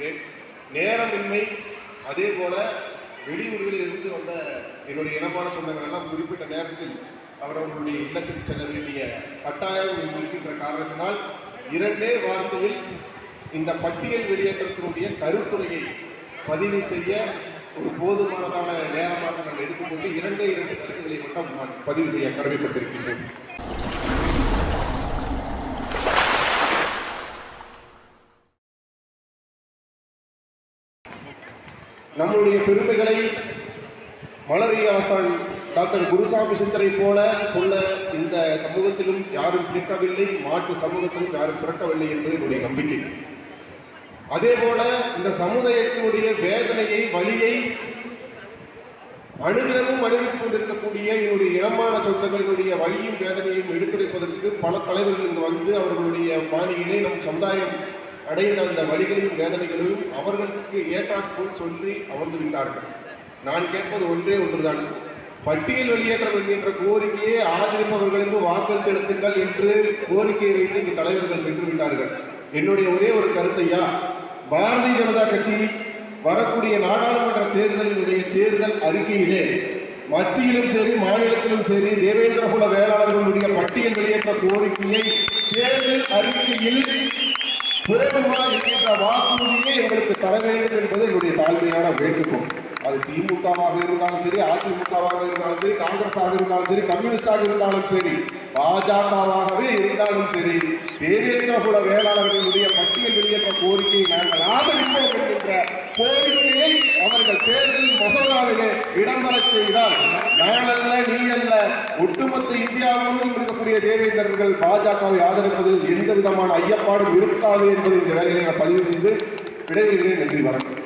கொண்டிருக்கின்றேன். நேரமின்மை, அதே போல வெளியூர்களில் இருந்து வந்த என்னுடைய இனமான சொந்தங்கள் எல்லாம் குறிப்பிட்ட நேரத்தில் அவரவர்களுடைய இல்லத்திற்கு செல்ல வேண்டிய கட்டாயம் இருக்கின்ற காரணத்தினால் 2 வார்த்தையில் இந்த பட்டியல் வெளியேற்றத்தினுடைய கருத்துரையை பதிவு செய்ய ஒரு போதுமானதான நேரமாக நான் எடுத்துக்கொண்டு 2 கருத்துக்களை மட்டும் நான் பதிவு செய்ய கடமைப்பட்டிருக்கின்றேன். நம்முடைய பெருமைகளை மலரிய ஆசான் டாக்டர் குருசாமி சித்தரை போல சொல்ல இந்த சமூகத்திலும் யாரும் பிறக்கவில்லை, மாற்று சமூகத்திலும் யாரும் பிறக்கவில்லை என்பது என்னுடைய நம்பிக்கை. அதே போல இந்த சமுதாயத்தினுடைய வேதனையை, வலியை அனுதினமும் அனுபவித்துக் கொண்டிருக்கக்கூடிய என்னுடைய இனமான சொந்தங்களுடைய வலியும் வேதனையும் எடுத்துரைப்பதற்கு பல தலைவர்கள் இங்கு வந்து அவர்களுடைய பாணியிலே நம் சமுதாயம் அடைந்த அந்த வலிகளையும் வேதனைகளையும் அவர்களுக்கு ஏற்றாற்போல் சொல்லி அமர்ந்து விட்டார்கள். நான் கேட்பது ஒன்றுதான். பட்டியல் வெளியேற்றம் என்கின்ற கோரிக்கையை ஆதரிப்பவர்களுக்கு வாக்கள் செலுத்துங்கள் என்று கோரிக்கையை வைத்து இங்கு தலைவர்கள் சென்று விட்டார்கள். என்னுடைய ஒரே ஒரு கருத்தையா, பாரதிய ஜனதா கட்சி வரக்கூடிய நாடாளுமன்ற தேர்தலினுடைய தேர்தல் அறிக்கையிலே மத்தியிலும் சரி மாநிலத்திலும் சரி தேவேந்திரகுல வேளாளர்களுடைய பட்டியல் வெளியேற்ற கோரிக்கையை தேர்தல் அறிக்கையில் போதுமா என்கின்ற வாக்குறுதியை எங்களுக்கு தர வேண்டும் என்பது என்னுடைய தாழ்மையான வேண்டுகோள். அது திமுகவாக இருந்தாலும் சரி, அதிமுகவாக இருந்தாலும் சரி, காங்கிரஸாக இருந்தாலும் சரி, கம்யூனிஸ்டாக இருந்தாலும் சரி, பாஜகவாகவே இருந்தாலும் சரி, தேவேந்திரகுல வேளாளர்களுடைய பட்டியல் வெளியேற்ற கோரிக்கையை நாங்கள் ஆதரிப்போம் என்கின்ற கோரிக்கையை அவர்கள் தேர்தல் மசோதாவிலே இடம்பெறச் செய்தால் நானல்ல, நீ அல்ல, ஒட்டுமொத்த இந்தியாவிலும் இருக்கக்கூடிய தேவேந்திரர்கள் பாஜகவை ஆதரிப்பதில் எந்த விதமான ஐயப்பாடும் இருக்காது என்பதை இந்த வேலையை நான் பதிவு செய்து விடைபெறுகிறேன். நன்றி, வணக்கம்.